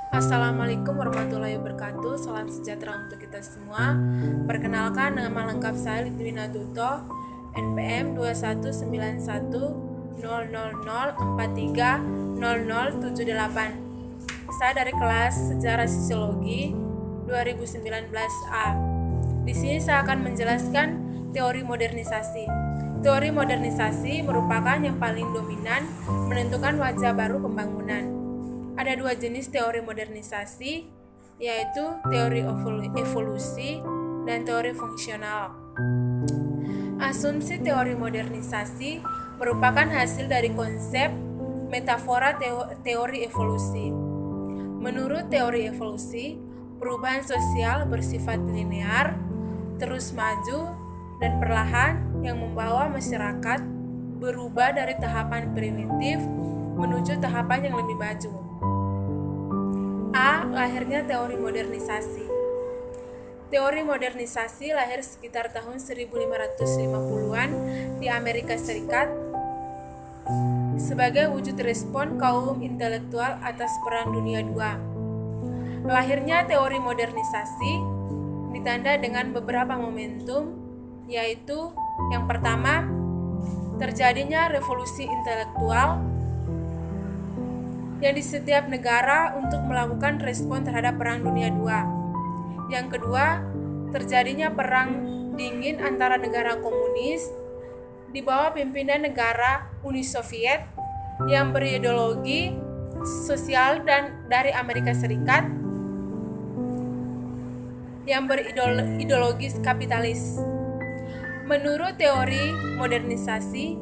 Assalamualaikum warahmatullahi wabarakatuh. Salam sejahtera untuk kita semua. Perkenalkan, nama lengkap saya Litwina Duto, NPM 21910004300078. Saya dari kelas Sejarah Sosiologi 2019A. Di sini saya akan menjelaskan teori modernisasi. Teori modernisasi merupakan yang paling dominan menentukan wajah baru pembangunan. Ada dua jenis teori modernisasi, yaitu teori evolusi dan teori fungsional. Asumsi teori modernisasi merupakan hasil dari konsep metafora teori evolusi. Menurut teori evolusi, perubahan sosial bersifat linear, terus maju dan perlahan yang membawa masyarakat berubah dari tahapan primitif menuju tahapan yang lebih maju. Lahirnya teori modernisasi. Teori modernisasi lahir sekitar tahun 1550-an di Amerika Serikat sebagai wujud respon kaum intelektual atas Perang Dunia II. Lahirnya teori modernisasi ditanda dengan beberapa momentum, yaitu yang pertama, terjadinya revolusi intelektual yang di setiap negara untuk melakukan respon terhadap Perang Dunia II. Yang kedua, terjadinya perang dingin antara negara komunis di bawah pimpinan negara Uni Soviet yang berideologi sosial dan dari Amerika Serikat yang berideologi kapitalis. Menurut teori modernisasi,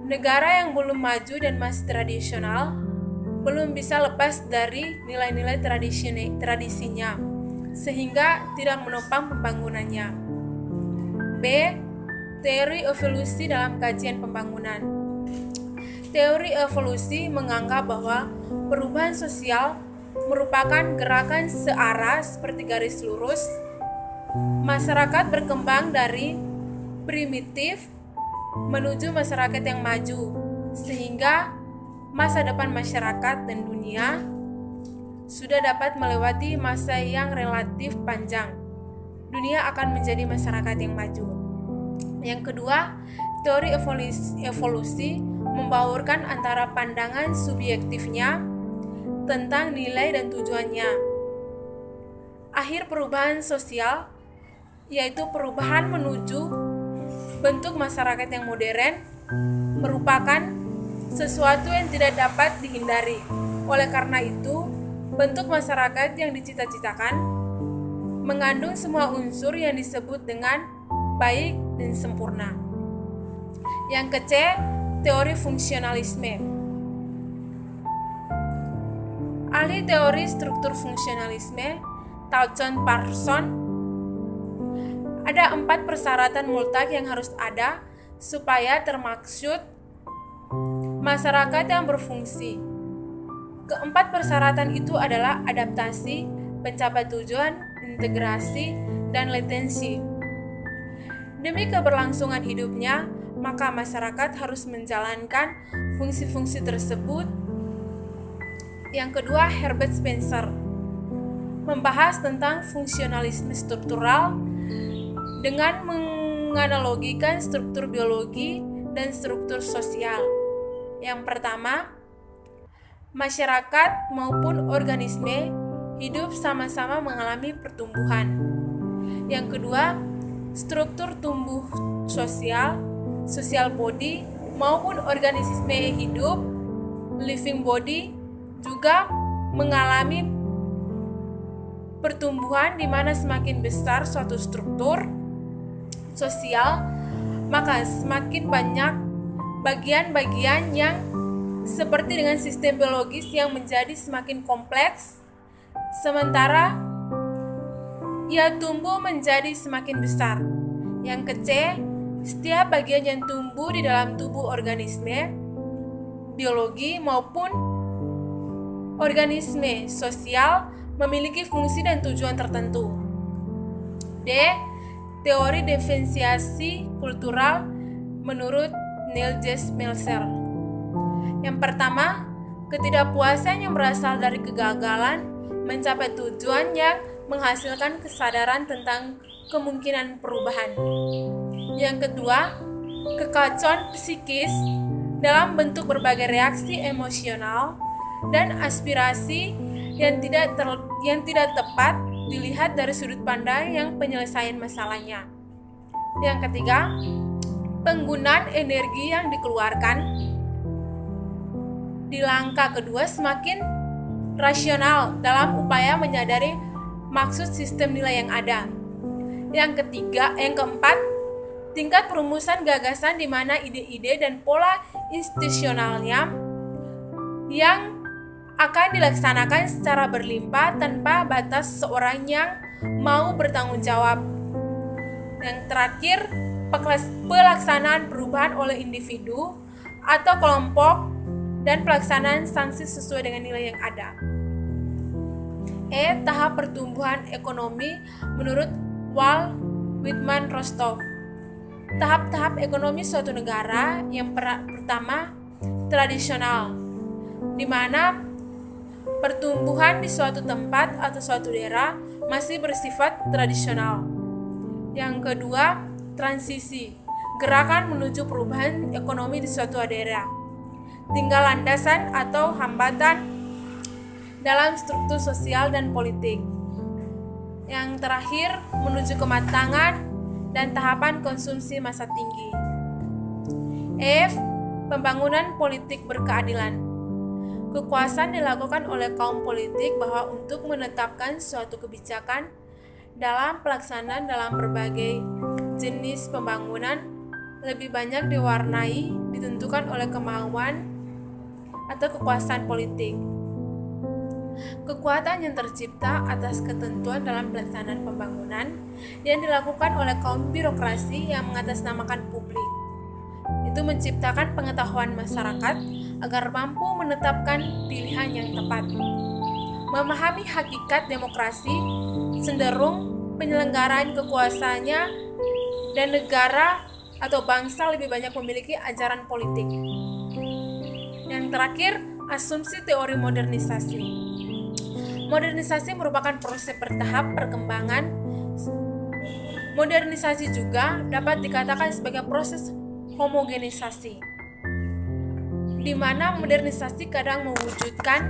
negara yang belum maju dan masih tradisional belum bisa lepas dari nilai-nilai tradisinya, sehingga tidak menopang pembangunannya. B. Teori evolusi dalam kajian pembangunan. Teori evolusi menganggap bahwa perubahan sosial merupakan gerakan searah seperti garis lurus. Masyarakat berkembang dari primitif menuju masyarakat yang maju, sehingga masa depan masyarakat dan dunia sudah dapat melewati masa yang relatif panjang. Dunia akan menjadi masyarakat yang maju. Yang kedua, teori evolusi membaurkan antara pandangan subjektifnya tentang nilai dan tujuannya. Akhir perubahan sosial, yaitu perubahan menuju bentuk masyarakat yang modern, merupakan sesuatu yang tidak dapat dihindari. Oleh karena itu, bentuk masyarakat yang dicita-citakan mengandung semua unsur yang disebut dengan baik dan sempurna. Yang ke-C, teori fungsionalisme. Ahli teori struktur fungsionalisme, Talcott Parsons, ada 4 persyaratan mutlak yang harus ada supaya termaksud masyarakat yang berfungsi. Keempat persyaratan itu adalah adaptasi, pencapai tujuan, integrasi, dan latensi. Demi keberlangsungan hidupnya, maka masyarakat harus menjalankan fungsi-fungsi tersebut. Yang kedua, Herbert Spencer membahas tentang fungsionalisme struktural dengan menganalogikan struktur biologi dan struktur sosial. Yang pertama, masyarakat maupun organisme hidup sama-sama mengalami pertumbuhan. Yang kedua, struktur tumbuh social body maupun organisme hidup, living body, juga mengalami pertumbuhan di mana semakin besar suatu struktur sosial, maka semakin banyak bagian-bagian yang seperti dengan sistem biologis yang menjadi semakin kompleks, sementara ia tumbuh menjadi semakin besar. Yang ke-C, setiap bagian yang tumbuh di dalam tubuh organisme, biologi maupun organisme sosial memiliki fungsi dan tujuan tertentu. D. Teori diferensiasi kultural menurut Neil J. Meltzer. Yang pertama, Ketidakpuasan yang berasal dari kegagalan mencapai tujuan yang menghasilkan kesadaran tentang kemungkinan perubahan. Yang kedua, kekacauan psikis dalam bentuk berbagai reaksi emosional dan aspirasi yang tidak tepat dilihat dari sudut pandang yang penyelesaian masalahnya. Yang ketiga, penggunaan energi yang dikeluarkan di langkah kedua semakin rasional dalam upaya menyadari maksud sistem nilai yang ada. Yang keempat, tingkat perumusan gagasan di mana ide-ide dan pola institusionalnya yang akan dilaksanakan secara berlimpah tanpa batas seorang yang mau bertanggung jawab. Yang terakhir, pelaksanaan perubahan oleh individu atau kelompok dan pelaksanaan sanksi sesuai dengan nilai yang ada. Tahap pertumbuhan ekonomi menurut Walt Whitman Rostov. Tahap-tahap ekonomi suatu negara yang pertama tradisional, di mana pertumbuhan di suatu tempat atau suatu daerah masih bersifat tradisional. Yang kedua, transisi, gerakan menuju perubahan ekonomi di suatu daerah. Tinggal landasan atau hambatan dalam struktur sosial dan politik. Yang terakhir, menuju kematangan dan tahapan konsumsi masa tinggi. Pembangunan politik berkeadilan. Kekuasaan dilakukan oleh kaum politik bahwa untuk menetapkan suatu kebijakan dalam pelaksanaan dalam berbagai jenis pembangunan lebih banyak ditentukan oleh kemauan atau kekuasaan politik. Kekuatan yang tercipta atas ketentuan dalam pelaksanaan pembangunan yang dilakukan oleh kaum birokrasi yang mengatasnamakan publik. Itu menciptakan pengetahuan masyarakat agar mampu menetapkan pilihan yang tepat. Memahami hakikat demokrasi cenderung penyelenggaraan kekuasaannya dan negara atau bangsa lebih banyak memiliki ajaran politik. Yang terakhir, asumsi teori modernisasi. Modernisasi merupakan proses bertahap perkembangan. Modernisasi juga dapat dikatakan sebagai proses homogenisasi, di mana modernisasi kadang mewujudkan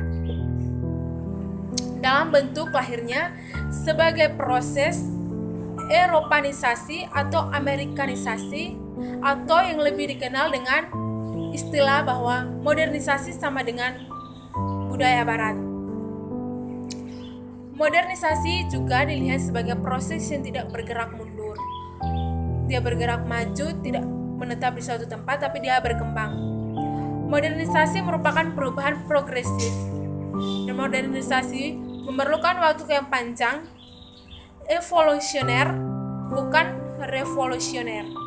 dalam bentuk lahirnya sebagai proses Eropanisasi atau Amerikanisasi, atau yang lebih dikenal dengan istilah bahwa modernisasi sama dengan budaya barat. Modernisasi juga dilihat sebagai proses yang tidak bergerak mundur. Dia bergerak maju, tidak menetap di suatu tempat, tapi dia berkembang. Modernisasi merupakan perubahan progresif, dan modernisasi memerlukan waktu yang panjang, evolusioner, bukan revolusioner.